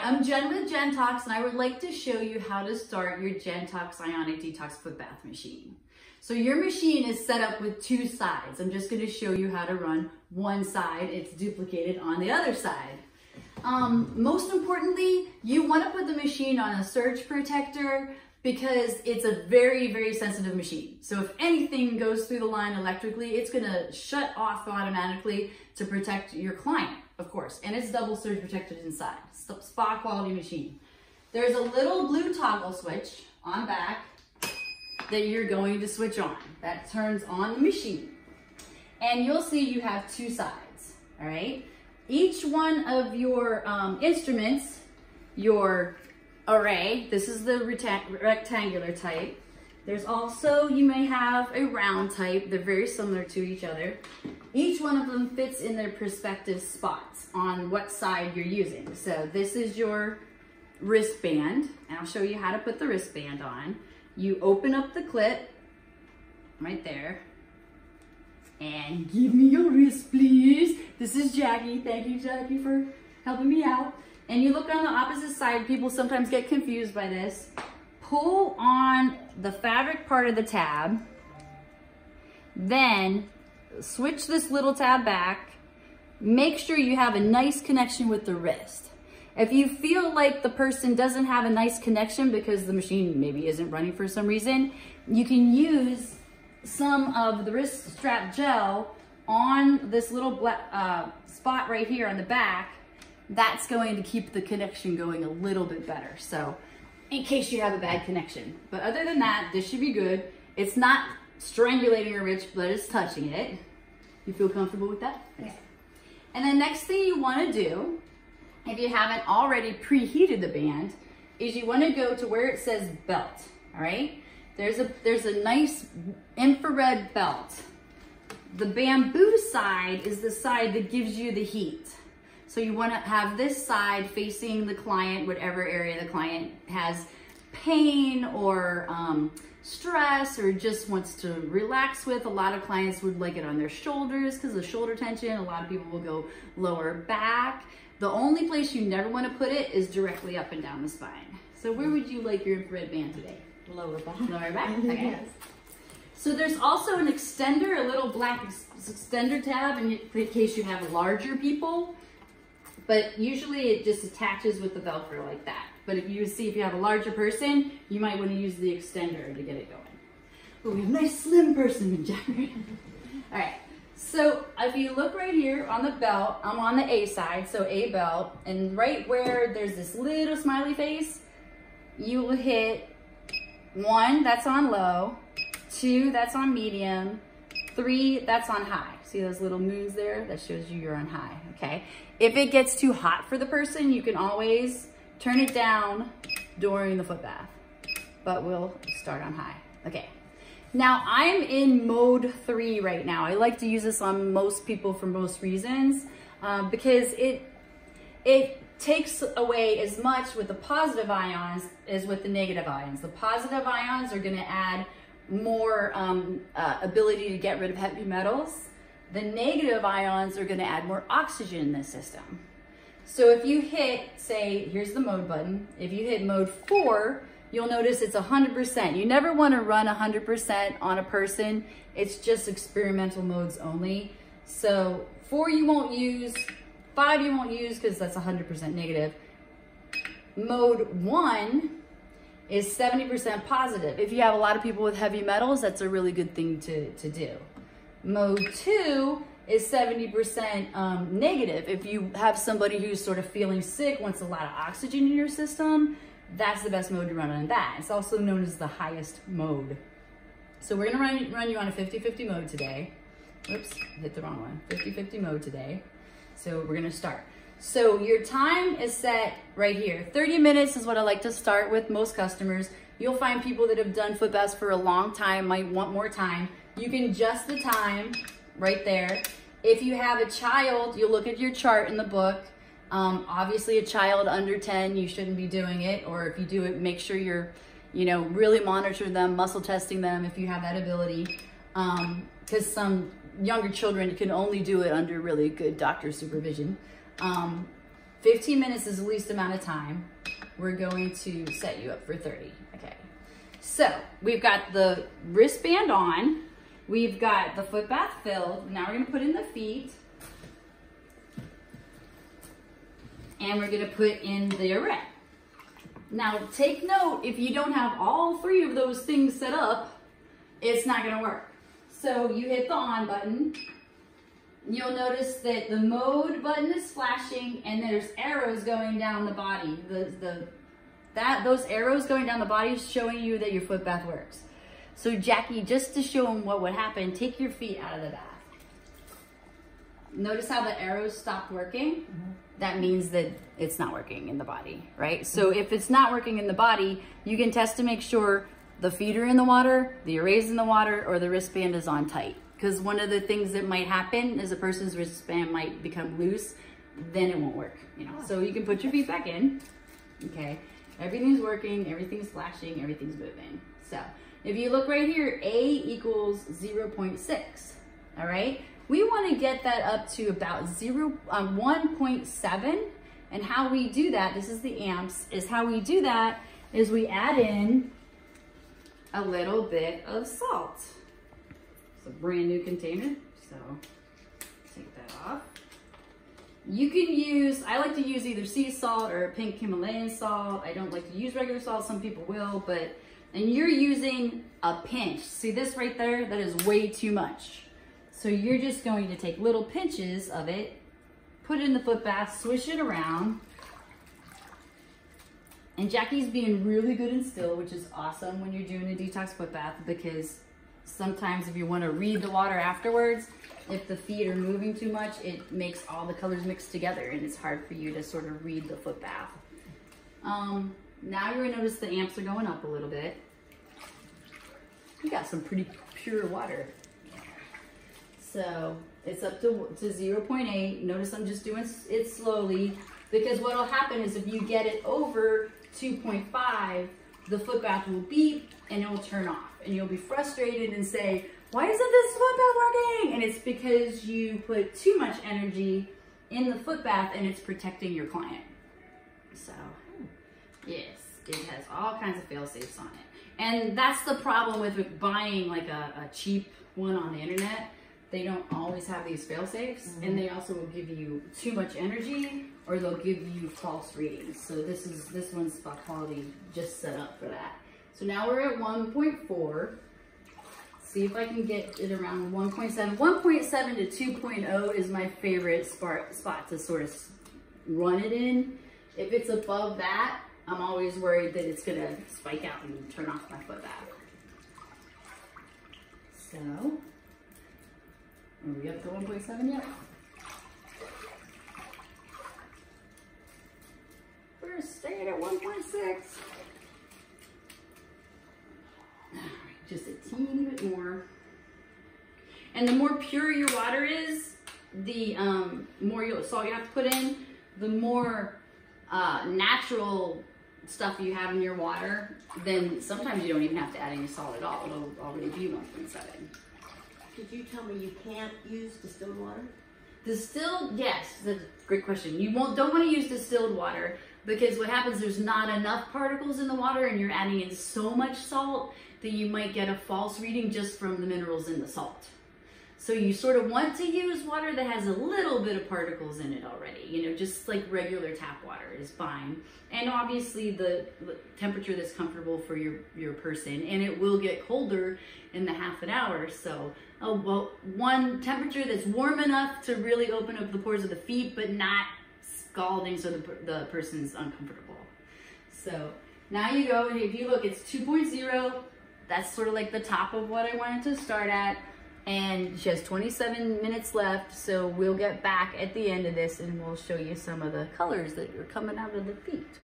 I'm Jen with Jentox, and I would like to show you how to start your Jentox Ionic Detox foot bath machine. So your machine is set up with two sides. I'm just going to show you how to run one side. It's duplicated on the other side. Most importantly, you want to put the machine on a surge protector because it's a very, very sensitive machine. So if anything goes through the line electrically, it's going to shut off automatically to protect your client, of course. And it's double surge protected inside. Spa quality machine. There's a little blue toggle switch on back that you're going to switch on. That turns on the machine. And you'll see you have two sides, all right? Each one of your instruments, your array, this is the rectangular type. There's also, you may have a round type. They're very similar to each other. Each one of them fits in their respective spots on what side you're using. So this is your wristband, and I'll show you how to put the wristband on. You open up the clip right there, and give me your wrist, please. This is Jackie. Thank you, Jackie, for helping me out. And you look on the opposite side. People sometimes get confused by this. Pull on the fabric part of the tab, then switch this little tab back. Make sure you have a nice connection with the wrist. If you feel like the person doesn't have a nice connection because the machine maybe isn't running for some reason, you can use some of the wrist strap gel on this little black, spot right here on the back. That's going to keep the connection going a little bit better. So in case you have a bad connection. But other than that, this should be good. It's not strangulating your wrist, but it's touching it. You feel comfortable with that? Yeah. And the next thing you want to do, if you haven't already preheated the band, is you want to go to where it says belt, all right? There's a nice infrared belt. The bamboo side is the side that gives you the heat. So you want to have this side facing the client, whatever area the client has pain or stress or just wants to relax with. A lot of clients would like it on their shoulders because of shoulder tension. A lot of people will go lower back. The only place you never want to put it is directly up and down the spine. So where would you like your infrared band today? Lower back. Lower back? Okay. Yes. So there's also an extender, a little black extender tab in case you have larger people. But usually it just attaches with the Velcro like that. But if you have a larger person, you might want to use the extender to get it going. But we have a nice slim person in January. All right. So if you look right here on the belt, I'm on the A side, so A belt, and right where there's this little smiley face, you will hit 1, that's on low, 2, that's on medium, 3, that's on high. See those little moons there? That shows you you're on high, okay? If it gets too hot for the person, you can always turn it down during the foot bath, but we'll start on high. Okay. Now I'm in mode 3 right now. I like to use this on most people for most reasons because it takes away as much with the positive ions as with the negative ions. The positive ions are going to add more ability to get rid of heavy metals. The negative ions are going to add more oxygen in the system. So if you hit, say, here's the mode button. If you hit mode 4, you'll notice it's 100%. You never want to run 100% on a person. It's just experimental modes only. So 4 you won't use, 5 you won't use because that's 100% negative. Mode 1 is 70% positive. If you have a lot of people with heavy metals, that's a really good thing to do. Mode 2 is 70% negative. If you have somebody who's sort of feeling sick, wants a lot of oxygen in your system, that's the best mode to run on that. It's also known as the highest mode. So we're gonna run you on a 50-50 mode today. Oops, hit the wrong one. 50-50 mode today. So we're gonna start. So your time is set right here. 30 minutes is what I like to start with most customers. You'll find people that have done foot baths for a long time might want more time. You can adjust the time right there. If you have a child, you'll look at your chart in the book. Obviously a child under 10, you shouldn't be doing it. Or if you do it, make sure you're, really monitor them, muscle testing them if you have that ability. Because some younger children can only do it under really good doctor supervision. 15 minutes is the least amount of time. We're going to set you up for 30. Okay. So we've got the wristband on. We've got the foot bath filled. Now we're going to put in the feet. And we're going to put in the array. Now take note, if you don't have all three of those things set up, it's not going to work. So you hit the on button. You'll notice that the mode button is flashing and there's arrows going down the body. Those arrows going down the body is showing you that your foot bath works. So Jackie, just to show them what would happen, take your feet out of the bath. Notice how the arrows stopped working? Mm-hmm. That means that it's not working in the body, right? So if it's not working in the body, you can test to make sure the feet are in the water, the array's in the water, or the wristband is on tight. Because one of the things that might happen is a person's wristband might become loose, then it won't work, you know. So you can put your feet back in, okay? Everything's working, everything's flashing, everything's moving. So if you look right here, A equals 0.6, all right? We want to get that up to about 1.7, and how we do that, this is the amps, is how we do that is we add in a little bit of salt. It's a brand new container, so take that off. You can use, I like to use either sea salt or pink Himalayan salt. I don't like to use regular salt, some people will, and you're using a pinch. See this right there? That is way too much. So you're just going to take little pinches of it, put it in the foot bath, swish it around. And Jackie's being really good and still, which is awesome when you're doing a detox foot bath, because sometimes if you want to read the water afterwards, if the feet are moving too much, it makes all the colors mixed together and it's hard for you to sort of read the foot bath. Now you're going to notice the amps are going up a little bit. You got some pretty pure water. So it's up to 0.8. Notice I'm just doing it slowly, because what will happen is if you get it over 2.5, the foot bath will beep and it will turn off. And you'll be frustrated and say, why isn't this foot bath working? And it's because you put too much energy in the foot bath and it's protecting your client. So yes, it has all kinds of fail safes on it. And that's the problem with buying like a cheap one on the internet. They don't always have these fail safes, and they also will give you too much energy, or they'll give you false readings. So this one's spot quality just set up for that. So now we're at 1.4. See if I can get it around 1.7. 1.7 to 2.0 is my favorite spot to sort of run it in. If it's above that, I'm always worried that it's gonna spike out and turn off my foot bath. So, are we up to 1.7 yet? We're staying at 1.6. Just a teeny bit more. And the more pure your water is, the more salt you have to put in, the more natural stuff you have in your water, then sometimes you don't even have to add any salt at all. It'll already be 1.7. Did you tell me you can't use distilled water? Distilled, yes, that's a great question. You don't want to use distilled water, because what happens, there's not enough particles in the water and you're adding in so much salt that you might get a false reading just from the minerals in the salt. So you sort of want to use water that has a little bit of particles in it already, you know, just like regular tap water is fine. And obviously the temperature that's comfortable for your person, and it will get colder in the half an hour. So, one temperature that's warm enough to really open up the pores of the feet, but not scalding so the person's uncomfortable. So now you go, and if you look, it's 2.0. That's sort of like the top of what I wanted to start at. And she has 27 minutes left, so we'll get back at the end of this and we'll show you some of the colors that are coming out of the feet.